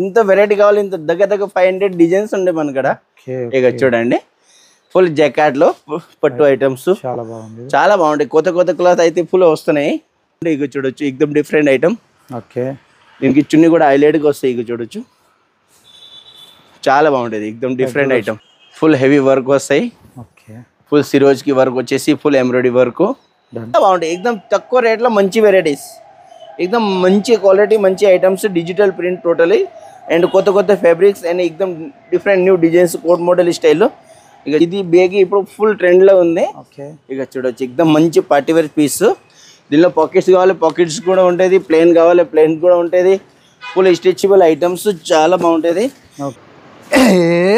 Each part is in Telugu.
ఇంత వెరైటీ కావాలి, ఇంత దగ్గర 500 డిజైన్స్ ఉండే మన కాడ. ఇక చూడండి ఫుల్ జకాట్ లో పట్టు ఐటమ్స్ చాలా బాగుంటాయి. కొత్త క్లాత్ అయితే ఫుల్ వస్తున్నాయి. ఇక చూడొచ్చు ఎక్దమ్ డిఫరెంట్ ఐటమ్. దీనికి చున్నీ కూడా హైలైట్ గా వస్తాయి. ఇక చూడొచ్చు చాలా బాగుంటది. ఎక్దమ్ different item. Full heavy work వస్తాయి. ఫుల్ సిరోజ్ కి వర్క్ వచ్చేసి ఫుల్ ఎంబ్రాయిడరీ వర్క్ బాగుంటాయి. ఎక్దమ్ తక్కువ రేట్ లో మంచి వెరైటీస్, ఎక్దమ్ మంచి క్వాలిటీ, మంచి items, digital print totally and కొత్త ఫ్యాబ్రిక్స్ అండ్ ఎక్దమ్ different new designs, coat model స్టైల్లో. ఇక ఇది బేగి ఇప్పుడు ఫుల్ ట్రెండ్ లో ఉంది. ఇక చూడొచ్చు ఎక్దమ్ మంచి పార్టీ వేర్ పీస్. దీనిలో పాకెట్స్ కావాలి పాకెట్స్ కూడా ఉంటుంది, ప్లెయిన్ కావాలి ప్లెయిన్ కూడా ఉంటుంది. ఫుల్ స్ట్రెచబుల్ ఐటమ్స్ చాలా బాగుంటుంది.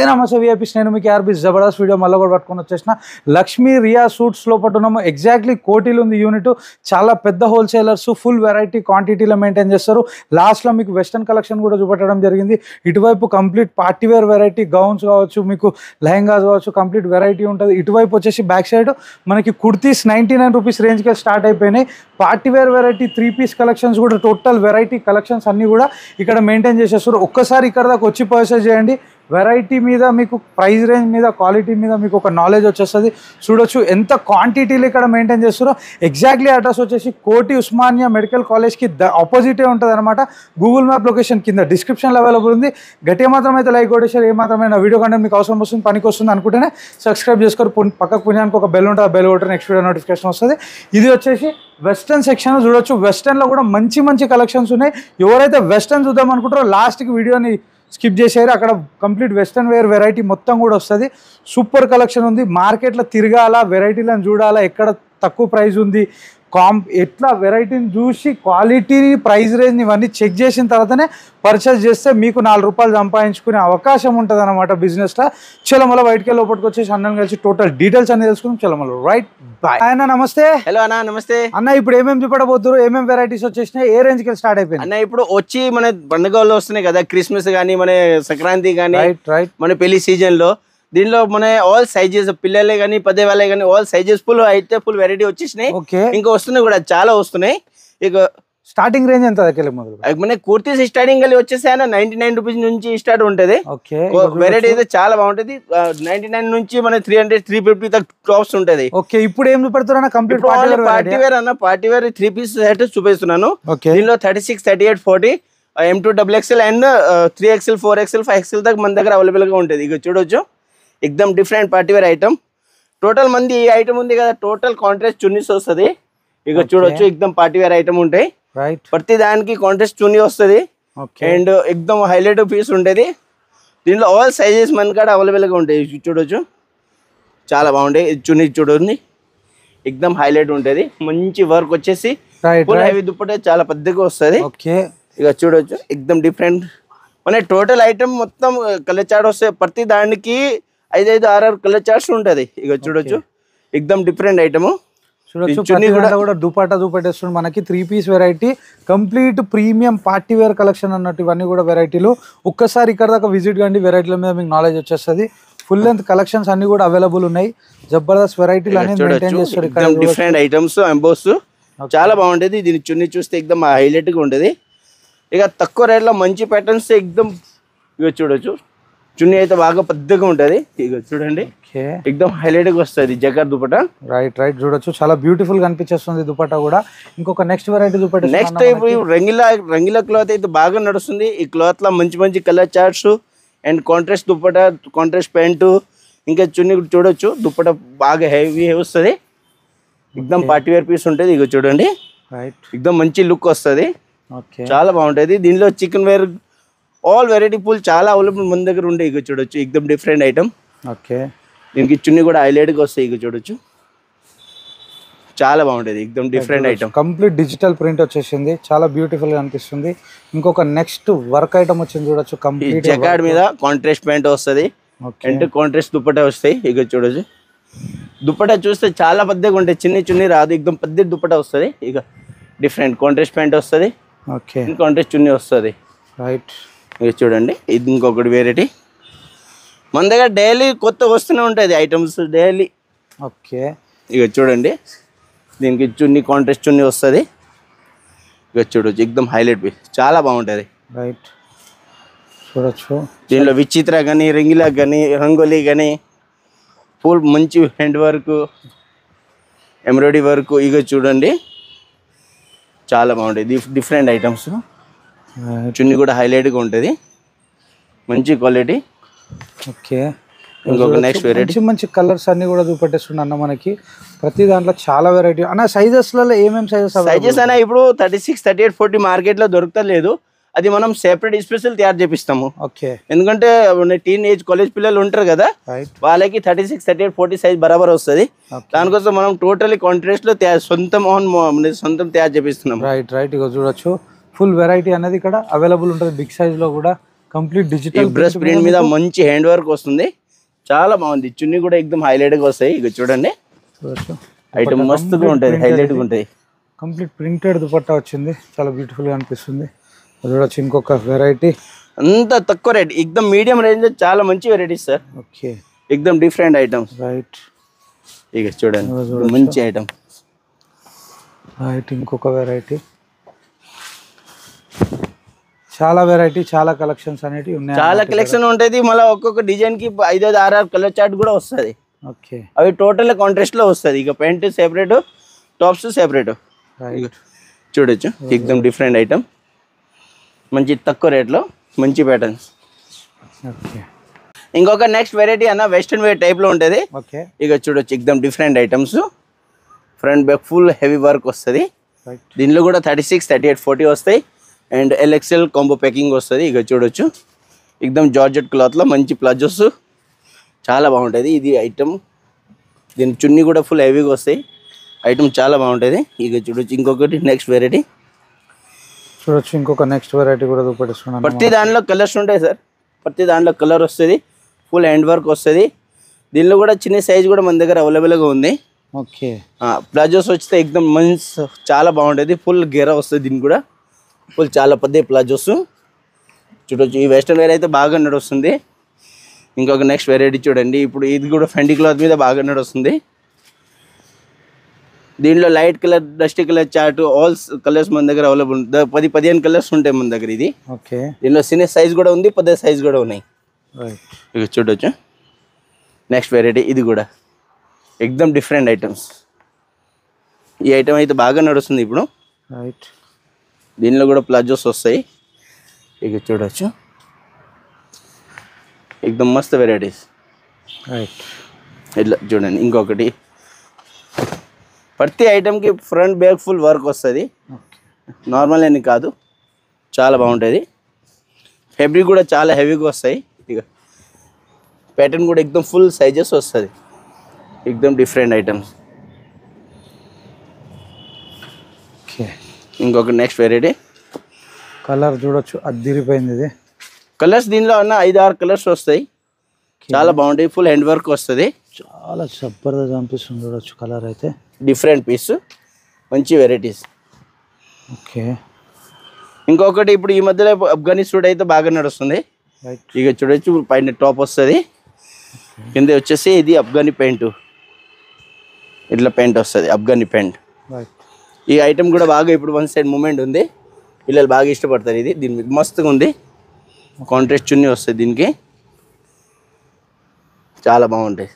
నమస్తే విఐపీస్, నేను మీకు ఆర్బీ జబర్దస్త్ వీడియో మళ్ళీ కూడా పట్టుకొని వచ్చేసిన. లక్ష్మీ రియా సూట్స్ లోపల ఉన్నాము. ఎగ్జాక్ట్లీ కోటిలో ఉంది యూనిట్. చాలా పెద్ద హోల్సేలర్స్, ఫుల్ వెరైటీ క్వాంటిటీలో మెయింటైన్ చేస్తారు. లాస్ట్లో మీకు వెస్టర్న్ కలెక్షన్ కూడా చూపెట్టడం జరిగింది. ఇటువైపు కంప్లీట్ పార్టీవేర్ వెరైటీ, గౌన్స్ కావచ్చు, మీకు లెహంగాస్ కావచ్చు, కంప్లీట్ వెరైటీ ఉంటుంది. ఇటువైపు వచ్చేసి బ్యాక్ సైడ్ మనకి కుర్తీస్ 99 రూపీస్ రేంజ్కి స్టార్ట్ అయిపోయినాయి. పార్టీవేర్ వెరైటీ 3 పీస్ కలెక్షన్స్ కూడా, టోటల్ వెరైటీ కలెక్షన్స్ అన్నీ కూడా ఇక్కడ మెయింటైన్ చేసేస్తారు. ఒక్కసారి ఇక్కడ దాకా వచ్చి పర్చేస్ చేయండి. వెరైటీ మీద మీకు, ప్రైస్ రేంజ్ మీద, క్వాలిటీ మీద మీకు ఒక నాలెడ్జ్ వచ్చేస్తుంది. చూడొచ్చు ఎంత క్వాంటిటీలు ఇక్కడ మెయింటైన్ చేస్తారో. ఎగ్జాక్ట్లీ అడ్రస్ వచ్చేసి కోటి ఉస్మానియా మెడికల్ కాలేజ్కి ఆపోజిటే ఉంటుంది అనమాట. గూగుల్ మ్యాప్ లొకేషన్ కింద డిస్క్రిప్షన్లో అవైలబుల్ ఉంది. గట్టిగా మాత్రం అయితే లైక్ కొట్టేసారు. ఏమాత్రమైన వీడియో కంటే మీకు అవసరం వస్తుంది, పనికి వస్తుంది అనుకుంటేనే సబ్స్క్రైబ్ చేసుకోరు. పక్కకు పుణ్యానికి ఒక బెల్ ఉంటుంది, ఆ బెల్ కొట్టే నెక్స్ట్ వీడియో నోటిఫికేషన్ వస్తుంది. ఇది వచ్చేసి వెస్టర్న్ సెక్షన్. చూడొచ్చు వెస్టర్న్లో కూడా మంచి కలెక్షన్స్ ఉన్నాయి. ఎవరైతే వెస్టర్న్ చూద్దాం అనుకుంటారో లాస్ట్కి వీడియోని స్కిప్ చేసారు. అక్కడ కంప్లీట్ వెస్టర్న్ వేర్ వెరైటీ మొత్తం కూడా వస్తుంది. సూపర్ కలెక్షన్ ఉంది. మార్కెట్లో తిరగాల, వెరైటీలను చూడాలా, ఎక్కడ తక్కువ ప్రైస్ ఉంది, ఎట్లా వెరైటీని చూసి క్వాలిటీని, ప్రైస్ రేంజ్ని ఇవన్నీ చెక్ చేసిన తర్వాతనే పర్చేస్ చేస్తే మీకు 4 రూపాయలు సంపాదించుకునే అవకాశం ఉంటుంది అనమాట బిజినెస్లో. చలో మళ్ళీ బయటకి లోపలికి వచ్చేసి అన్నని కలిసి టోటల్ డీటెయిల్స్ అన్ని తెలుసుకుందాం. చలో మళ్ళీ రైట్ బాయ్. అన్న నమస్తే. హలో అన్న నమస్తే అన్న. ఇప్పుడు ఏమేమి చూపడబోతున్నారు, ఏమేమి వెరైటీస్ వచ్చేసినాయి, ఏ రేంజ్కి స్టార్ట్ అయిపోయింది అన్న? ఇప్పుడు వచ్చి మన పండుగలు వస్తున్నాయి కదా, క్రిస్మస్ కానీ, మన సంక్రాంతి కానీ, మన పెళ్లి సీజన్ లో దీనిలో మన ఆల్ సైజెస్, పిల్లలే కానీ పెద్ద వాళ్ళే కానీ ఆల్ సైజెస్ ఫుల్ అయితే ఫుల్ వెరైటీ వచ్చేసినాయి. ఇంకా వస్తున్నాయి కూడా, చాలా వస్తున్నాయి. ఇక స్టార్టింగ్ రేంజ్ ఎంత మన కుర్తీస్ స్టార్టింగ్ వచ్చేసి 99 రూపీస్ నుంచి స్టార్ట్ ఉంటది. వెరైటీ అయితే చాలా బాగుంటది. 99 నుంచి మన 300, 350 తక్ టాప్స్ ఉంటది. ఇప్పుడు ఏం చూపెడుతున్నా? కంప్లీట్ పార్టీ వేర్ అన్న. పార్టీ వేర్ 3 పీస్ సెట్ చూపిస్తున్నాను. దీనిలో 36, 38, 40 M2 XXL and 3XL, 4XL, 5XL దాకా మన దగ్గర అవైలబుల్ గా ఉంటది. ఇక చూడొచ్చు ఎక్దమ్ డిఫరెంట్ పార్టీవేర్ ఐటమ్. టోటల్ మంది ఈ ఐటమ్ ఉంది కదా, టోటల్ కాంట్రాస్ట్ చున్నీస్ వస్తుంది. ఇక చూడొచ్చు ఎక్దమ్ పార్టీవేర్ ఐటమ్ ఉంటాయి. ప్రతి దానికి కాంట్రాస్ట్ చున్నీ వస్తుంది అండ్ ఎక్దమ్ హైలైట్ పీస్ ఉంటుంది. దీంట్లో ఆల్ సైజెస్ మన కాడ అవైలబుల్ గా ఉంటాయి. చూడొచ్చు చాలా బాగుంటాయి. చున్నీ చూడండి ఎక్దమ్ హైలైట్ ఉంటుంది. మంచి వర్క్ వచ్చేసి ఫుల్ హెవీ దుప్పటే చాలా పెద్దగా వస్తుంది. ఇక చూడొచ్చు ఎక్దమ్ డిఫరెంట్. మన టోటల్ ఐటమ్ మొత్తం కలర్ చార్ట్ వస్తాయి. ప్రతి దానికి 5, 6 కలర్ చార్ట్స్ ఉంటది. ఇక చూడొచ్చు ఎక్దమ్ డిఫరెంట్ ఐటమ్. కూడా దుపట్టా చూపెట్టేస్తుంది మనకి. 3 piece variety, complete premium party wear collection అన్నట్టు. ఇవన్నీ కూడా వెరైటీలు. ఒక్కసారి ఇక్కడ దాకా విజిట్ కండి, వెరైటీల మీద మీకు నాలెడ్జ్ వచ్చేస్తుంది. ఫుల్ లెంత్ కలెక్షన్స్ అన్ని కూడా అవైలబుల్ ఉన్నాయి. జబర్దస్త్ వెరైటీలు అనేది మెయింటైన్ చేస్తారు. డిఫరెంట్ ఐటమ్స్, ఎంబోస్ చాలా బాగుంటది. దీని చున్నీ చూస్తే ఎక్దమ్ హైలైట్ గా ఉంటది. ఇక తక్కువ రేట్లో మంచి ప్యాటర్న్స్ ఎక్దమ్. ఇక చూడొచ్చు చున్నీ అయితే బాగా పెద్దగా ఉంటది. ఇక చూడండి ఎక్దమ్ హైలైట్ గా వస్తుంది జకాట్ దుపట్టా. రైట్ చూడొచ్చు చాలా బ్యూటిఫుల్ గా అనిపించేస్తుంది దుపట్టా కూడా. ఇంకొక నెక్స్ట్ వెరైటీ చూపెట్టు. నెక్స్ట్ రంగిలా క్లాత్ అయితే బాగా నడుస్తుంది. ఈ క్లాత్ లో మంచి colour charts and contrast dupatta, contrast pant, ఇంకా చున్నీ చూడొచ్చు. దుపట్టా బాగా హెవీ వస్తుంది. ఎక్దమ్ పార్టీ వేర్ పీస్ ఉంటుంది. ఇక చూడండి ఎక్దమ్ మంచి లుక్ వస్తుంది. చాలా బాగుంటది. దీనిలో chikan wear all variety full చాలా అవైలబుల్ మన దగ్గర ఉండే. ఇక చూడొచ్చు ఎక్దమ్ డిఫరెంట్ ఐటమ్. దీనికి చున్నీ కూడా హైలైట్ గా వస్తాయి. ఇక చూడొచ్చు చాలా బాగుంటది. ఎక్దమ్ different item. Complete digital print వచ్చేసింది. చాలా బ్యూటిఫుల్ గా అనిపిస్తుంది. ఇంకొక నెక్స్ట్ వర్క్ ఐటమ్ వచ్చింది చూడొచ్చు. కంప్లీట్ జకాట్ మీద కాంట్రాస్ట్ ప్యాంట్ వస్తుంది అండ్ కాంట్రాస్ట్ దుపట్టా వస్తాయి. ఇక చూడొచ్చు దుపట్టా చూస్తే చాలా పెద్దగా ఉంటాయి. చున్నీ రాదు, ఎక్దమ్ పెద్ద దుపట్టా వస్తుంది. ఇక డిఫరెంట్ కాంట్రాస్ట్ ప్యాంట్ వస్తుంది, కాంట్రాస్ట్ చున్నీ వస్తుంది. ఇక చూడండి ఇది ఇంకొకటి వెరైటీ. మన దగ్గర డైలీ కొత్త వస్తూనే ఉంటుంది ఐటమ్స్ డైలీ. ఇక చూడండి దీనికి చున్నీ కాంట్రాస్ట్ చున్నీ వస్తుంది. ఇక చూడొచ్చు ఎక్దమ్ హైలైట్ పీస్ చాలా బాగుంటుంది. చూడొచ్చు. దీనిలో విచిత్ర కానీ రింగిలా కానీ రంగోలీ కానీ ఫుల్ మంచి హ్యాండ్ వర్క్ ఎంబ్రాయిడరీ వర్క్ ఇక చూడండి చాలా బాగుంటాయి. Different items. చున్నీ కూడా హైలైట్గా ఉంటుంది, మంచి క్వాలిటీ. ఓకే. ఇంకొక నెక్స్ట్ వెరైటీ మంచి మంచి కలర్స్ అన్ని కూడా చూపెట్టేస్తున్నా అన్న. మనకి ప్రతి దాంట్లో చాలా వెరైటీ అన్న. సైజెస్లలో ఏమేమి సైజెస్ అయినా ఇప్పుడు 36, 38, 40 మార్కెట్లో దొరకలేదు. అది మనం సెపరేట్ స్పెషల్ తయారు చేపిస్తాము. ఓకే. ఎందుకంటే టీనేజ్ కాలేజ్ పిల్లలు ఉంటారు కదా, వాళ్ళకి 36, 38, 40 సైజ్ బరాబర్ వస్తుంది. దానికోసం మనం టోటలీ కాంట్రాస్ట్ లో సొంతం తయారు చేపిస్తున్నాం. Right right. ఇక చూడొచ్చు ఫుల్ వెరైటీ అనేది ఇక్కడ అవైలబుల్ ఉంటుంది. బిగ్ సైజ్ లో కూడా కంప్లీట్ డిజిటల్ బ్రష్ ప్రింట్ మీద మంచి హ్యాండ్ వర్క్ వస్తుంది, చాలా బాగుంది. చున్నీ కూడా ఎక్దమ్ హైలైట్ గా వస్తాయి. ఇక చూడండి ఐటమ్ మస్తుగా ఉంటుంది, హైలైట్ గా ఉంటాయి. కంప్లీట్ ప్రింటెడ్ దుపట్టా వచ్చింది, చాలా బ్యూటిఫుల్ గా అనిపిస్తుంది. చూడొచ్చు ఇంకొక వెరైటీ. అంత తక్కువ రేట్, ఎక్దమ్ మీడియం రేంజ్, చాలా మంచి వెరైటీస్ సార్. ఓకే. ఎక్దమ్ డిఫరెంట్ ఐటమ్స్. రైట్. ఇక చూడండి మంచి ఐటమ్. రైట్. ఇంకొక వెరైటీ. చాలా వెరైటీ, చాలా కలెక్షన్స్ అనేవి ఉన్నాయి. చాలా కలెక్షన్ ఉంటుంది. మళ్ళీ ఒక్కొక్క డిజైన్ కి 5, 6 కలర్ చార్ట్ కూడా వస్తుంది. ఓకే. అవి టోటల్ కాంట్రాస్ట్ లో వస్తుంది. ఇక ప్యాంట్ సెపరేట్, టాప్స్ సెపరేట్. చూడొచ్చు ఎక్దమ్ డిఫరెంట్ ఐటమ్, మంచి తక్కువ రేట్లో మంచి ప్యాటర్న్స్. ఓకే. ఇంకొక నెక్స్ట్ వెరైటీ అన్న వెస్ట్రన్ వేర్ టైప్ లో ఉంటుంది. ఓకే. ఇక చూడొచ్చు ఎక్దమ్ different items. Front back full heavy work వస్తుంది. దీనిలో కూడా 36, 38, 40 వస్తాయి. అండ్ ఎల్ఎక్స్ఎల్ కాంబో ప్యాకింగ్ వస్తుంది. ఇక చూడొచ్చు ఎక్దమ్ జార్జెట్ క్లాత్లో మంచి ప్లాజోస్, చాలా బాగుంటుంది ఇది ఐటమ్. దీని చున్నీ కూడా ఫుల్ హెవీగా వస్తాయి. ఐటమ్ చాలా బాగుంటుంది. ఇక చూడొచ్చు ఇంకొకటి నెక్స్ట్ వెరైటీ. చూడొచ్చు ఇంకొక నెక్స్ట్ వెరైటీ కూడా చూపెట్టుకున్నాను. ప్రతి దాంట్లో కలర్స్ ఉంటాయి సార్, ప్రతి దాంట్లో కలర్ వస్తుంది, ఫుల్ హ్యాండ్ వర్క్ వస్తుంది. దీనిలో కూడా చిన్న సైజ్ కూడా మన దగ్గర అవైలబుల్గా ఉంది. ఓకే. ప్లాజోస్ వస్తే ఎక్దమ్ మంచి చాలా బాగుంటుంది, ఫుల్ గెర వస్తుంది. దీనికి కూడా ఫుల్ చాలా పెద్ద ప్లాజోస్. చూడొచ్చు ఈ వెస్ట్రన్ వేర్ అయితే బాగా నడుస్తుంది. ఇంకొక నెక్స్ట్ వెరైటీ చూడండి. ఇప్పుడు ఇది కూడా ఫెండీ క్లాత్ మీద బాగా నడుస్తుంది. దీనిలో light colour, dusty colour chart, all colours మన దగ్గర అవైలబుల్. 10-15 కలర్స్ ఉంటాయి మన దగ్గర ఇది. ఓకే. దీనిలో చిన్న సైజ్ కూడా ఉంది, పెద్ద సైజ్ కూడా ఉన్నాయి. ఇక చూడొచ్చు నెక్స్ట్ వెరైటీ. ఇది కూడా ఎక్దమ్ డిఫరెంట్ ఐటమ్స్. ఈ ఐటమ్ అయితే బాగా నడుస్తుంది ఇప్పుడు. రైట్. దీనిలో కూడా ప్లాజోస్ వస్తాయి. ఇక చూడొచ్చు ఎక్దమ్ మస్త్ వెరైటీస్. రైట్. ఇట్లా చూడండి ఇంకొకటి. ప్రతి ఐటమ్కి ఫ్రంట్ బ్యాక్ ఫుల్ వర్క్ వస్తుంది, నార్మల్ అని కాదు, చాలా బాగుంటుంది. ఫ్యాబ్రిక్ కూడా చాలా హెవీగా వస్తాయి. ఇక ప్యాటర్న్ కూడా ఎక్దమ్ ఫుల్ సైజెస్ వస్తుంది, ఎక్దమ్ డిఫరెంట్ ఐటమ్స్. ఓకే. ఇంకొక నెక్స్ట్ వెరైటీ. కలర్ చూడొచ్చు అద్దిరిపోయింది ఇది. కలర్స్ దీనిలో ఉన్న 5-6 కలర్స్ వస్తాయి, చాలా బాగుంటాయి. ఫుల్ హ్యాండ్ వర్క్ వస్తుంది, చాలా జబర్దస్త్ అనిపిస్తుంది. చూడొచ్చు కలర్ అయితే డిఫరెంట్ పీస్, మంచి వెరైటీస్. ఓకే. ఇంకొకటి ఇప్పుడు ఈ మధ్యలో అఫ్ఘనీ సూట్ అయితే బాగా నడుస్తుంది. ఇక చూడొచ్చు పైన టాప్ వస్తుంది, కింద వచ్చేసి ఇది అఫ్ఘనీ ప్యాంటు, ఇట్లా ప్యాంట్ వస్తుంది, అఫ్ఘనీ ప్యాంట్. ఈ ఐటమ్ కూడా బాగా ఇప్పుడు వన్ సైడ్ మూమెంట్ ఉంది, పిల్లలు బాగా ఇష్టపడతారు. ఇది దీని మీద మస్తుగా ఉంది, కాంట్రాస్ట్ చున్నీ వస్తుంది దీనికి, చాలా బాగుంటాయి.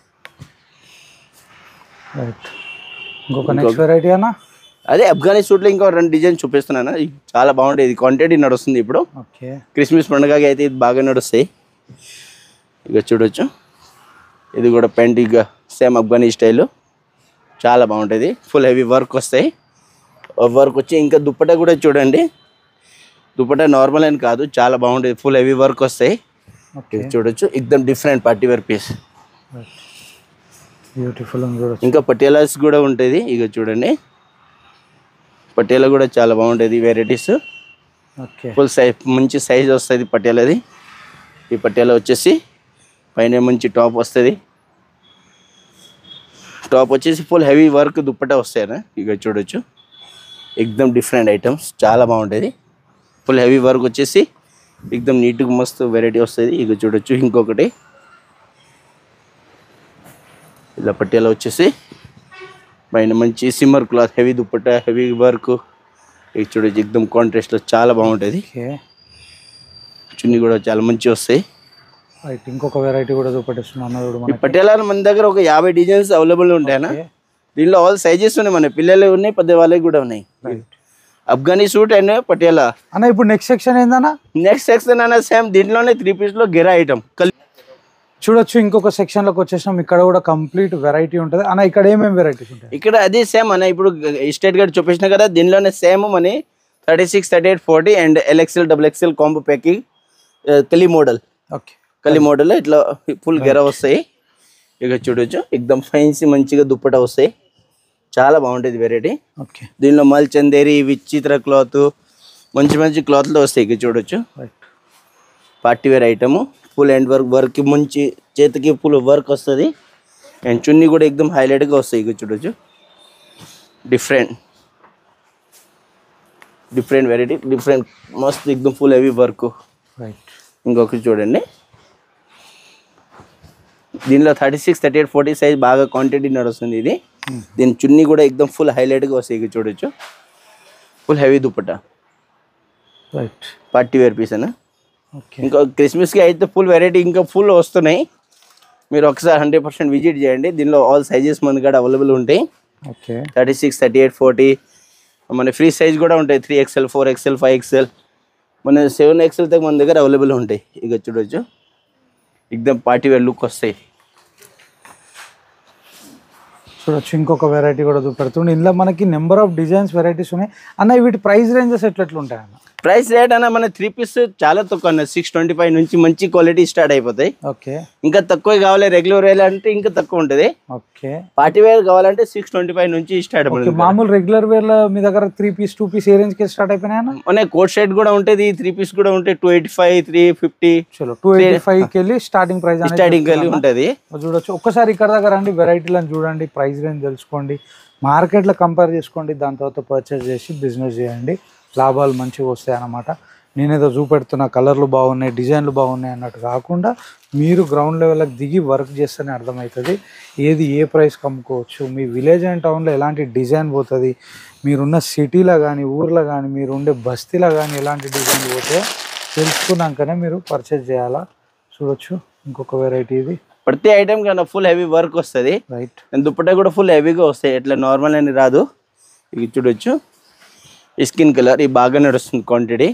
ఇంకొక నెక్స్ట్ వెరైటీ అన్న. అదే అఫ్ఘనీ సూట్లో ఇంకో 2 డిజైన్ చూపిస్తున్నాను. చాలా బాగుంటాయి. ఇది క్వాంటిటీ నడుస్తుంది ఇప్పుడు. ఓకే. క్రిస్మస్ పండుగకి అయితే ఇది బాగా నడుస్తాయి. ఇక చూడొచ్చు ఇది కూడా ప్యాంట్, ఇక సేమ్ అఫ్ఘనీ స్టైల్, చాలా బాగుంటుంది. ఫుల్ హెవీ వర్క్ వస్తాయి. వర్క్ వచ్చి ఇంకా దుప్పటా కూడా చూడండి, దుప్పటా నార్మల్ అని కాదు, చాలా బాగుంటుంది. ఫుల్ హెవీ వర్క్ వస్తాయి. చూడొచ్చు ఎక్దమ్ different party wear piece, beautiful. ఇంకా పటియాలాస్ కూడా ఉంటుంది. ఇక చూడండి పటియాలా కూడా చాలా బాగుంటుంది వెరైటీస్. ఫుల్ సైజ్, మంచి సైజ్ వస్తుంది పటియాలది. ఈ పటియాలా వచ్చేసి పైన మంచి టాప్ వస్తుంది, టాప్ వచ్చేసి ఫుల్ హెవీ వర్క్ దుప్పటా వస్తాయన. ఇక చూడొచ్చు ఎక్దమ్ డిఫరెంట్ ఐటమ్స్, చాలా బాగుంటుంది. ఫుల్ హెవీ వర్క్ వచ్చేసి ఎక్దమ్ నీట్గా మస్తు వెరైటీ వస్తుంది. ఇక చూడొచ్చు ఇంకొకటి ఇలా పట్టియాల వచ్చేసి పైన మంచి shimmer cloth, heavy dupatta, heavy work. ఇక చూడొచ్చు ఎక్దమ్ కాంట్రాస్ట్లో చాలా బాగుంటుంది. చున్నీ కూడా చాలా మంచి వస్తాయి. రైట్, ఇంకొక వెరైటీ కూడా చూపెట్టేస్తున్నాను. పటియాలా మన దగ్గర ఒక 50 డిజైన్స్ అవైలబుల్ ఉంటాయన్నా. దీనిలో ఆల్ సైజెస్ ఉన్నాయి, మన పిల్లలు ఉన్నాయి, పెద్ద వాళ్ళకి కూడా ఉన్నాయి. అఫ్ఘనీ సూట్ అండ్ పటియాలా అన్న. ఇప్పుడు నెక్స్ట్ సెక్షన్ ఏందన్నా? నెక్స్ట్ సెక్షన్ అన్న సేమ్ దీంట్లోనే 3 పీస్ లో గెరా ఐటమ్ చూడొచ్చు. ఇంకొక సెక్షన్ లోకి వచ్చేసినాం. ఇక్కడ కూడా కంప్లీట్ వెరైటీ ఉంటుంది అన్న. ఇక్కడ ఏమేమి వెరైటీస్ ఉంటాయి? ఇక్కడ అదే సేమ్ అన్న, ఇప్పుడు స్టేట్ గడ్ చూపించిన కదా, దీనిలోనే same money 36, 38, 40 and LXL XXL combo packing కలి మోడల్. ఓకే, కలి మోడల్ ఇట్లా ఫుల్ గెరా వస్తాయి. ఇక చూడొచ్చు, ఎక్దమ్ ఫైన్సీ మంచిగా దుప్పట వస్తాయి. చాలా బాగుంటుంది వెరైటీ. ఓకే, దీనిలో మల్ చందేరి విచిత్ర క్లాత్ మంచి మంచి క్లాత్లో వస్తాయి. ఇక చూడొచ్చు, party wear item full hand work మంచి చేతికి ఫుల్ వర్క్ వస్తుంది. అండ్ చున్నీ కూడా ఎక్దమ్ హైలైట్గా వస్తాయి. ఇక చూడొచ్చు, డిఫరెంట్ వెరైటీ, డిఫరెంట్ మస్త్ ఎక్దమ్ ఫుల్ హెవీ వర్క్. ఇంకొకటి చూడండి, దీనిలో 36, 38, 40 సైజ్ బాగా క్వాంటిటీ నడుస్తుంది. ఇది దీని చున్నీ కూడా ఎక్దమ్ ఫుల్ హైలైట్గా వస్తాయి. ఇక చూడొచ్చు, ఫుల్ హెవీ దుప్పట, పార్టీ వేర్ పీస్ అన్న. ఇంకా క్రిస్మస్కి అయితే ఫుల్ వెరైటీ ఇంకా ఫుల్ వస్తున్నాయి. మీరు ఒకసారి 100% విజిట్ చేయండి. దీనిలో ఆల్ సైజెస్ మన కాడ అవైలబుల్ ఉంటాయి. 36, 38, 40 మన ఫ్రీ సైజ్ కూడా ఉంటాయి. 3XL, 4XL, 5XL మన 7XL దాకా మన దగ్గర అవైలబుల్ ఉంటాయి. ఇక చూడొచ్చు, ఎక్దమ్ పార్టీ వేర్ లుక్ వస్తాయి. చూడొచ్చు, ఇంకొక వెరైటీ కూడా చూపెడుతుంది. ఇందులో మనకి నెంబర్ ఆఫ్ డిజైన్స్ వెరైటీస్ ఉన్నాయి అన్న. వీటి ప్రైస్ రేంజెస్ ఎట్లుంటాయి అన్న? ప్రైస్ రేట్ అన్న మన 3 పీస్ చాలా తక్కువ అన్న. 625 నుంచి మంచి క్వాలిటీ స్టార్ట్ అయిపోతాయి. ఓకే, ఇంకా తక్కువ కావాలి, రెగ్యులర్ వేర్ అంటే ఇంకా తక్కువ ఉంటుంది. ఓకే, పార్టీ వేర్ కావాలంటే 625 నుంచి స్టార్ట్ అవుతుంది. మామూలు రెగ్యులర్ వేర్ లో మీ దగ్గర 3 పీస్ 2 పీస్ ఏ రేంజ్ కి స్టార్ట్ అయిపోయినాయి అన్న? మన కోట్ షర్ట్ కూడా ఉంటుంది, 3 పీస్ కూడా ఉంటాయి. 285, 350 చలో 285 కి వెళ్ళి స్టార్టింగ్ ప్రైస్ ఉంటుంది. చూడొచ్చు, ఒక్కసారి ఇక్కడ దగ్గర రండి, వెరైటీలను చూడండి, ప్రైస్ రేంజ్ తెలుసుకోండి, మార్కెట్లో కంపేర్ చేసుకోండి, దాని తర్వాత పర్చేస్ చేసి బిజినెస్ చేయండి. లాభాలు మంచిగా వస్తాయి అన్నమాట. నేనేదో చూపెడుతున్నా కలర్లు బాగున్నాయి, డిజైన్లు బాగున్నాయి అన్నట్టు కాకుండా మీరు గ్రౌండ్ లెవెల్కి దిగి వర్క్ చేస్తేనే అర్థమవుతుంది ఏది ఏ ప్రైస్కి అమ్ముకోవచ్చు. మీ విలేజ్ అండ్ టౌన్లో ఎలాంటి డిజైన్ పోతుంది, మీరున్న సిటీలో కానీ ఊర్లో కానీ మీరు ఉండే బస్తీలో కానీ ఎలాంటి డిజైన్ పోతే తెలుసుకున్నాకనే మీరు పర్చేజ్ చేయాలా. చూడొచ్చు, ఇంకొక వెరైటీ ఇది. ప్రతి ఐటమ్ కన్నా ఫుల్ హెవీ వర్క్ వస్తుంది. రైట్, దుప్పట్టా కూడా ఫుల్ హెవీగా వస్తాయి, ఎట్లా నార్మల్ అని రాదు. ఇది చూడొచ్చు, స్కిన్ కలర్ ఇది బాగా నడుస్తుంది క్వాంటిటీ.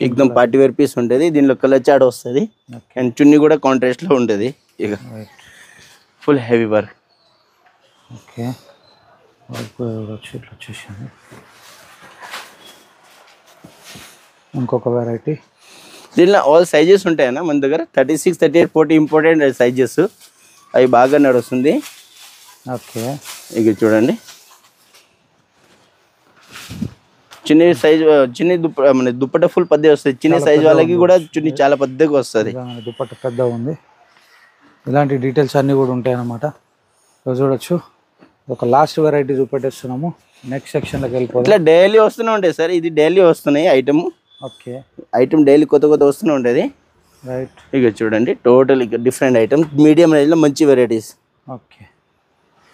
ఎక్దమ్ పార్టీ వేర్ పీస్ ఉంటుంది. దీనిలో కలర్ చాట్ వస్తుంది అండ్ చున్నీ కూడా కాంట్రాస్ట్లో ఉంటుంది. ఇక ఫుల్ హెవీ వర్క్. ఓకే, వచ్చేసింది. ఇంకొక వెరైటీ, దీనిలో ఆల్ సైజెస్ ఉంటాయన్న మన దగ్గర. 36, 38, 40 ఇంపార్టెంట్ సైజెస్, అవి బాగా నడుస్తుంది. ఓకే, ఇక చూడండి, చిన్న సైజు చిన్న మన దుప్పట ఫుల్ పెద్ద వస్తుంది. చిన్న సైజ్ వాళ్ళకి కూడా చున్నీ చాలా పెద్దగా వస్తుంది. దుప్పట పెద్దగా ఉంది. ఇలాంటి డీటెయిల్స్ అన్నీ కూడా ఉంటాయి అన్నమాట. చూడొచ్చు, ఒక లాస్ట్ వెరైటీ చూపెట్టేస్తున్నాము. నెక్స్ట్ సెక్షన్లోకి వెళ్ళిపోతుంది. ఇట్లా డైలీ వస్తూనే ఉంటాయి సార్, ఇది డైలీ వస్తున్నాయి ఐటమ్. ఓకే, ఐటమ్ డైలీ కొత్త వస్తూనే ఉంటుంది. రైట్, ఇక చూడండి, టోటల్ ఇక డిఫరెంట్ ఐటమ్, మీడియం రేంజ్లో మంచి వెరైటీస్. ఓకే,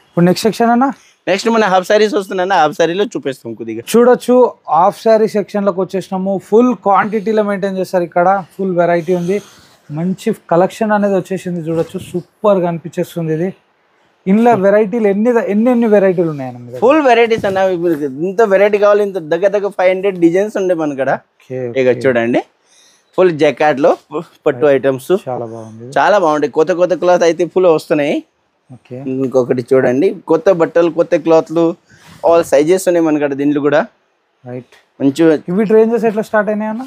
ఇప్పుడు నెక్స్ట్ సెక్షన్ అన్న. నెక్స్ట్ మన హాఫ్ సారీస్ వస్తున్నాయి, హాఫ్ సారీలో చూపిస్తాం కొద్దిగా. చూడొచ్చు, హాఫ్ సారీ సెక్షన్లోకి వచ్చేసినాము. ఫుల్ క్వాంటిటీలో మెయింటైన్ చేస్తారు ఇక్కడ. ఫుల్ వెరైటీ ఉంది, మంచి కలెక్షన్ అనేది వచ్చేసింది. చూడొచ్చు, సూపర్గా అనిపించేస్తుంది ఇది. ఇందులో వెరైటీలు ఎన్ని వెరైటీలు ఉన్నాయన్న? ఫుల్ వెరైటీస్ అన్న. ఇంత వెరైటీ కావాలి, ఇంత దగ్గర 500 డిజైన్స్ ఉండే మన కాడ. ఇక చూడండి, ఫుల్ జాకెట్లో పట్టు ఐటమ్స్ చాలా బాగుంది, చాలా బాగుంటాయి. కొత్త క్లాత్ అయితే ఫుల్ వస్తున్నాయి. ఇంకొకటి చూడండి, కొత్త బట్టలు, కొత్త క్లాత్లు, ఆల్ సైజెస్ ఉన్నాయి మన కాడ. దీంట్లో కూడా రైట్, మంచి ఇవి రేంజెస్ ఎట్లా స్టార్ట్ అయినాయి అన్న?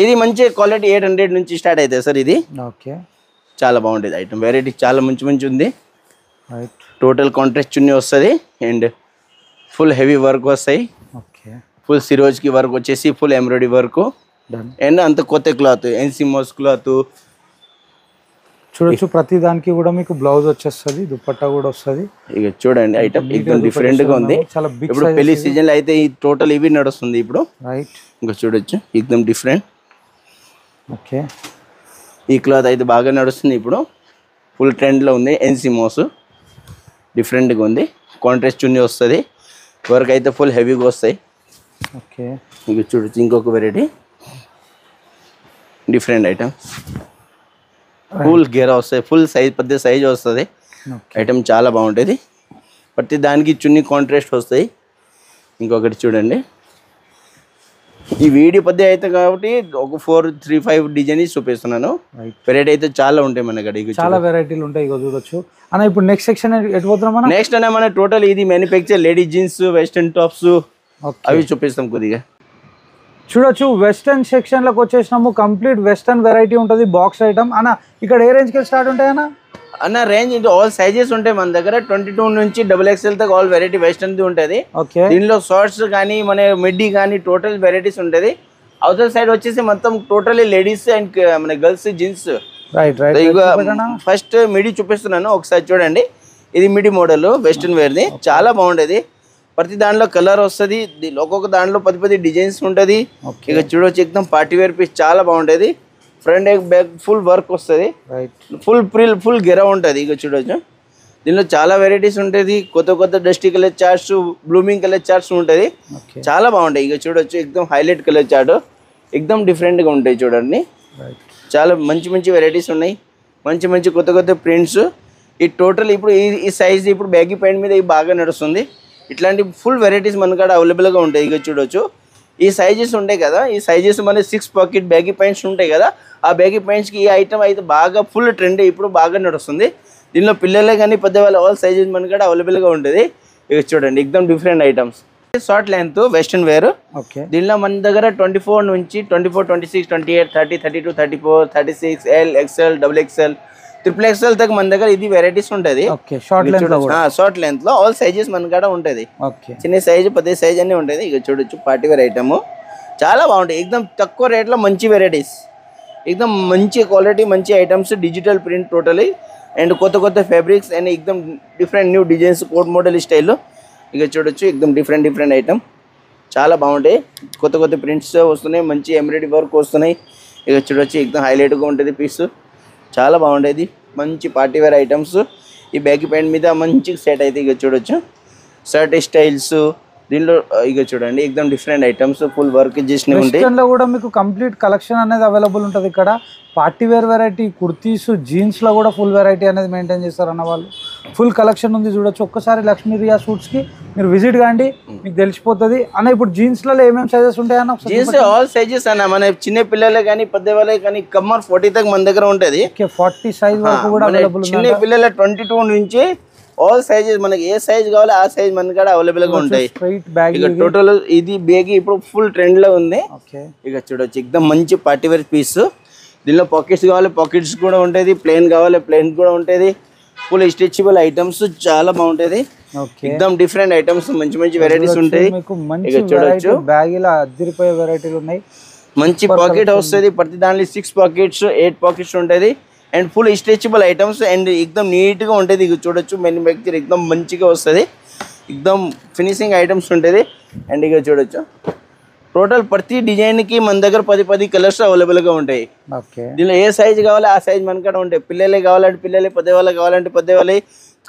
ఇది మంచి క్వాలిటీ 800 నుంచి స్టార్ట్ అవుతాయి సార్. ఇది ఓకే, చాలా బాగుంటుంది ఐటమ్, వెరైటీ చాలా మంచి ఉంది. రైట్, టోటల్ కాంట్రాస్ట్ చున్నీ వస్తుంది అండ్ ఫుల్ హెవీ వర్క్ వస్తాయి. ఓకే, ఫుల్ సిరోజ్కి వర్క్ వచ్చేసి ఫుల్ ఎంబ్రాయిడరీ వర్క్ అండ్ అంత కొత్త క్లాత్, ఎన్సిమోస్ క్లాత్. చూడొచ్చు, ప్రతి దానికి కూడా మీకు బ్లౌజ్ వచ్చేస్తుంది, దుపట్టా కూడా వస్తుంది. ఇక చూడండి, ఐటమ్ ఎక్దమ్ డిఫరెంట్ గా ఉంది. ఇప్పుడు పెళ్లి సీజన్ లో అయితే ఈ టోటల్ ఇవి నడుస్తుంది ఇప్పుడు. రైట్, ఇంకా చూడొచ్చు, ఎక్దమ్ డిఫరెంట్. ఓకే, ఈ క్లాత్ అయితే బాగా నడుస్తుంది ఇప్పుడు, ఫుల్ ట్రెండ్ లో ఉంది. ఎన్సిమోస్ డిఫరెంట్ గా ఉంది, కాంట్రాస్ట్ చున్నీ వస్తుంది, వర్క్ అయితే ఫుల్ హెవీగా వస్తాయి. ఓకే, ఇక చూడొచ్చు, ఇంకొక వెరైటీ డిఫరెంట్ ఐటమ్ ఫుల్ గేరా వస్తుంది ఫుల్ సైజ్ పెద్ద సైజ్ వస్తుంది ఐటమ్ చాలా బాగుంటుంది ప్రతి దానికి చున్నీ కాంట్రాస్ట్ వస్తాయి ఇంకొకటి చూడండి ఈ వీడియో పద్ధతి అయితే కాబట్టి ఒక 4-3-5 డిజైన్ చూపిస్తున్నాను వెరైటీ అయితే చాలా ఉంటాయి మన దగ్గర చాలా వెరైటీలు ఉంటాయి ఇగో చూడొచ్చు అన్న ఇప్పుడు నెక్స్ట్ సెక్షన్ ఎటు పోతున్నాం మనం నెక్స్ట్ అనే మన టోటల్ ఇది manufacture lady jeans western tops అవి చూపిస్తాం కొద్దిగా చూడొచ్చు వెస్టర్న్ సెక్షన్ లోకి వచ్చేసినాము కంప్లీట్ వెస్టర్న్ వెరైటీ ఉంటుంది బాక్స్ ఐటమ్ అన్న ఇక్కడ ఏ రేంజ్ కి స్టార్ట్ ఉంటాయి అన్న రేంజ్ ఇది ఆల్ సైజెస్ ఉంటాయి మన దగ్గర 22 నుంచి XXL దాకా ఆల్ వెరైటీ వెస్టర్న్ ది ఉంటుంది దీనిలో షార్ట్స్ కానీ మన మిడ్డీ కానీ టోటల్ వెరైటీస్ ఉంటుంది అవతల సైడ్ వచ్చేసి మొత్తం టోటల్లీ లేడీస్ అండ్ మన గర్ల్స్ జీన్స్ ఫస్ట్ మిడీ చూపిస్తున్నాను ఒకసారి చూడండి ఇది MIDI model western wear the చాలా బాగుంటది ప్రతి దాంట్లో కలర్ వస్తుంది ఒక్కొక్క దాంట్లో 10 డిజైన్స్ ఉంటుంది ఇక చూడొచ్చు ఎక్దమ్ పార్టీ వేర్ పీస్ చాలా బాగుంటది ఫ్రంట్ బ్యాక్ ఫుల్ వర్క్ వస్తుంది ఫుల్ గెరా ఉంటుంది ఇక చూడొచ్చు దీనిలో చాలా వెరైటీస్ ఉంటుంది కొత్త dusty colour charts blooming colour charts ఉంటుంది చాలా బాగుంటాయి ఇక చూడొచ్చు ఎక్దమ్ హైలైట్ కలర్ చార్ట్ ఎక్దమ్ డిఫరెంట్గా ఉంటాయి చూడండి చాలా మంచి వెరైటీస్ ఉన్నాయి మంచి కొత్త ప్రింట్స్ ఈ టోటల్ ఇప్పుడు ఈ సైజ్ ఇప్పుడు బ్యాగీ ప్యాంట్ మీద ఇది బాగా నడుస్తుంది ఇట్లాంటి ఫుల్ వెరైటీస్ మన కాడ అవైలబుల్గా ఉంటాయి ఇక చూడొచ్చు ఈ సైజెస్ ఉంటాయి కదా ఈ సైజెస్ మన 6 పాకెట్ బ్యాగీ ప్యాంట్స్ ఉంటాయి కదా ఆ బ్యాగీ ప్యాంట్స్కి ఈ ఐటమ్ అయితే బాగా ఫుల్ ట్రెండ్ ఇప్పుడు బాగా నడుస్తుంది దీనిలో పిల్లలే కానీ పెద్దవాళ్ళు ఆల్ సైజెస్ మన కాడ అవైలబుల్గా ఉంటుంది ఇక చూడండి ఎక్దమ్ different items short length western wear దీనిలో మన దగ్గర 24 నుంచి 24, 26, 28, 30, 32, 34, 36 L, XL, XXL, XXL తగ్గ మన దగ్గర ఇది వెరైటీస్ ఉంటుంది షార్ట్ లెంత్ లో ఆల్ సైజెస్ మన కాడ ఉంటుంది చిన్న సైజ్ పెద్ద సైజ్ అన్ని ఉంటుంది ఇక చూడొచ్చు పార్టీ వేర్ ఐటమ్ చాలా బాగుంటాయి ఎక్దమ్ తక్కువ రేట్లో మంచి వెరైటీస్ ఎక్దమ్ మంచి క్వాలిటీ మంచి items digital print totally and కొత్త ఫ్యాబ్రిక్స్ అండ్ ఎక్దమ్ different new designs coat model స్టైల్లో ఇక చూడొచ్చు ఎక్దమ్ డిఫరెంట్ ఐటమ్ చాలా బాగుంటాయి కొత్త ప్రింట్స్ వస్తున్నాయి మంచి ఎంబ్రాయిడరీ వర్క్ వస్తున్నాయి ఇక చూడొచ్చు ఎక్దమ్ హైలైట్గా ఉంటుంది పీస్ చాలా బాగుండేది మంచి పార్టీ వేర్ ఐటమ్స్ ఈ బ్యాగీ ప్యాంట్ మీద మంచి సెట్ అయితే ఇక చూడొచ్చు షర్ట్ స్టైల్స్ దీనిలో ఇక చూడండి ఎక్దమ్ డిఫరెంట్ ఐటమ్స్ ఫుల్ వర్క్ చేసినవి ఉంటాయి కూడా మీకు కంప్లీట్ కలెక్షన్ అనేది అవైలబుల్ ఉంటుంది ఇక్కడ party wear variety kurtis jeans లో కూడా ఫుల్ వెరైటీ అనేది మెయింటైన్ చేస్తారన్న వాళ్ళు ఫుల్ కలెక్షన్ ఉంది చూడొచ్చు ఒక్కసారి లక్ష్మీ రియా సూట్స్ కి మీరు విజిట్ కాండి మీకు తెలిసిపోతుంది అన్న ఇప్పుడు జీన్స్ లలో ఏమేమి సైజెస్ ఉంటాయన్న జీన్స్ ఆల్ సైజెస్ అన్న మన చిన్న పిల్లలే కానీ పెద్ద వాళ్ళే కానీ కమ్మర్ 40 దాకా మన దగ్గర ఉంటుంది 40 సైజ్ వరకు కూడా అవైలబుల్ చిన్న పిల్లల 22 నుంచి ఆల్ సైజెస్ మనకి ఏ సైజ్ కావాలో ఆ సైజ్ మన కాడ అవైలబుల్ గా ఉంటాయి ఇక టోటల్ ఇది బ్యాగ్ ఇప్పుడు ఫుల్ ట్రెండ్ లో ఉంది ఇక చూడొచ్చు ఎక్దమ్ మంచి పార్టీ వేర్ పీస్ దీనిలో పాకెట్స్ కావాలి పాకెట్స్ కూడా ఉంటుంది ప్లేన్ కావాలి ప్లేన్ కూడా ఉంటుంది ఫుల్ స్ట్రెచబుల్ ఐటమ్స్ చాలా బాగుంటది ఎక్దమ్ డిఫరెంట్ ఐటమ్స్ మంచి వెరైటీస్ ఉంటాయి ఇక చూడొచ్చు బ్యాగ్ ఇలా అదిరిపోయే వెరైటీలు ఉన్నాయి మంచి పాకెట్ వస్తుంది ప్రతి దాంట్లో 6 పాకెట్స్ 8 పాకెట్స్ ఉంటుంది and full stretchable items and ఎక్దమ్ నీట్గా ఉంటుంది ఇక చూడొచ్చు మ్యానుఫ్యాక్చర్ ఎక్దమ్ మంచిగా వస్తుంది ఎక్దమ్ ఫినిషింగ్ ఐటమ్స్ ఉంటుంది అండ్ ఇక చూడొచ్చు టోటల్ ప్రతి డిజైన్కి మన దగ్గర 10 కలర్స్ అవైలబుల్గా ఉంటాయి దీనిలో ఏ సైజ్ కావాలో ఆ సైజ్ మన కాడ ఉంటాయి పిల్లలే కావాలంటే పిల్లలే పెద్దవాళ్ళు కావాలంటే పెద్దవాళ్ళే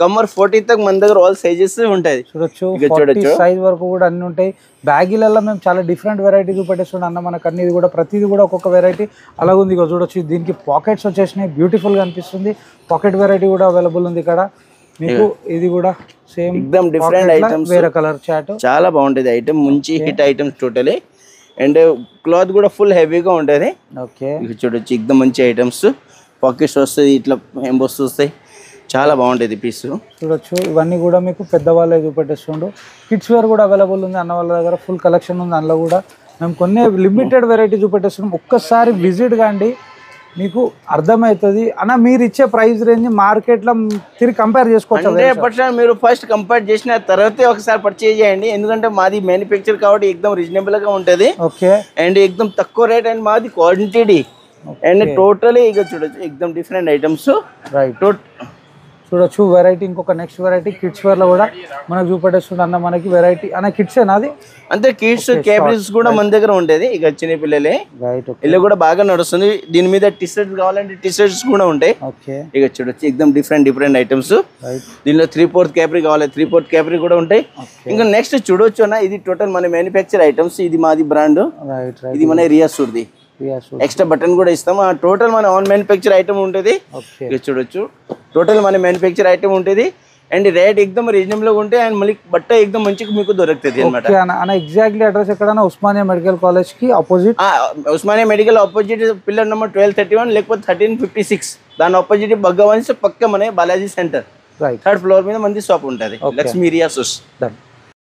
కమ్మర్ 40 తక్ మన దగ్గర ఆల్ సైజెస్ ఉంటాయి చూడొచ్చు సైజ్ వరకు కూడా అన్ని ఉంటాయి బ్యాగీలలో మేము చాలా డిఫరెంట్ వెరైటీ చూపెట్టేస్తున్నాం అన్న మనకు అన్ని కూడా ప్రతిదీ కూడా ఒక్కొక్క వెరైటీ అలాగే ఉంది ఇక చూడొచ్చు దీనికి పాకెట్స్ వచ్చేసినాయి బ్యూటిఫుల్ గా అనిపిస్తుంది పాకెట్ వెరైటీ కూడా అవైలబుల్ ఉంది ఇక్కడ మీకు ఇది కూడా సేమ్ ఎక్దమ్ డిఫరెంట్ ఐటమ్స్ వేరే కలర్ చాట్ చాలా బాగుంటది ఐటమ్ మంచి hit items totally and cloth కూడా ఫుల్ హెవీగా ఉంటుంది ఇక చూడొచ్చు ఎక్దమ్ మంచి ఐటమ్స్ పాకెట్స్ వస్తాయి ఇట్లా ఎంబోస్ వస్తాయి చాలా బాగుంటుంది పీస్ చూడొచ్చు ఇవన్నీ కూడా మీకు పెద్దవాళ్ళే చూపెట్టేస్తుండు కిడ్స్ వేర్ కూడా అవైలబుల్ ఉంది అన్న వాళ్ళ దగ్గర ఫుల్ కలెక్షన్ ఉంది అందులో కూడా మేము కొన్ని లిమిటెడ్ వెరైటీ చూపెట్టేస్తున్నాం ఒక్కసారి విజిట్ కాండి మీకు అర్థమవుతుంది అన్న మీరు ఇచ్చే ప్రైస్ రేంజ్ మార్కెట్లో తిరిగి కంపేర్ చేసుకోవచ్చు 100% మీరు ఫస్ట్ కంపేర్ చేసిన తర్వాతే ఒకసారి పర్చేజ్ చేయండి ఎందుకంటే మాది మ్యానుఫ్యాక్చర్ కాబట్టి ఎక్దమ్ రీజనబుల్ గా ఉంటుంది అండ్ ఎక్దమ్ తక్కువ రేట్ అండ్ మాది క్వాంటిటీ అండ్ టోటలీ ఇక చూడొచ్చు ఎక్దమ్ డిఫరెంట్ ఐటమ్స్ రైట్ చూడొచ్చు వెరైటీ ఇంకొక నెక్స్ట్ వెరైటీ కిడ్స్ వేర్ లో కూడా మనకు చూపెట్టేస్తుంది అన్న మనకి వెరైటీ అన్న కిడ్స్ ఏనాది అంటే కిడ్స్ క్యాబ్రీస్ కూడా మన దగ్గర ఉండేది ఇక చిన్న పిల్లలే ఇల్లు కూడా బాగా నడుస్తుంది దీని మీద టీ షర్ట్స్ కావాలంటే టీ షర్ట్స్ కూడా ఉంటాయి ఇక చూడొచ్చు ఎక్దమ్ డిఫరెంట్ ఐటమ్స్ దీనిలో 3/4 క్యాబ్రీ కావాలి 3/4 క్యాబ్రీ కూడా ఉంటాయి ఇంకా నెక్స్ట్ చూడొచ్చు అన్న ఇది టోటల్ మన మ్యానుఫ్యాక్చర్ ఐటమ్స్ ఇది మాది బ్రాండ్ ఇది మన రియా సూట్ది ఎక్స్ట్రా బటన్ కూడా ఇస్తాం. టోటల్ మన ఆన్ మ్యానుఫ్యాక్చర్ ఐటమ్ ఉంటుంది. ఇక చూడొచ్చు టోటల్ మన మ్యానుఫ్యాక్చర్ ఐటమ్ ఉంటుంది. అండ్ రేట్ ఎక్దమ్ రీజనబుల్ గా ఉంటాయి. అండ్ మళ్ళీ బట్ట ఎక్దమ్ మంచిగా మీకు దొరుకుతుంది అనమాట. ఎగ్జాక్ట్లీ అడ్రస్ ఎక్కడ? ఉస్మానియా మెడికల్ కాలేజ్ కి opposite, Osmania medical opposite pillar number 1231 లేకపోతే 1356 దాని ఆపోజిట్ భగవాన్స్ పక్క మన బాలాజీ సెంటర్ 3rd ఫ్లోర్ మీద మంది షాప్ ఉంటుంది. లక్ష్మీ రియా సూట్స్.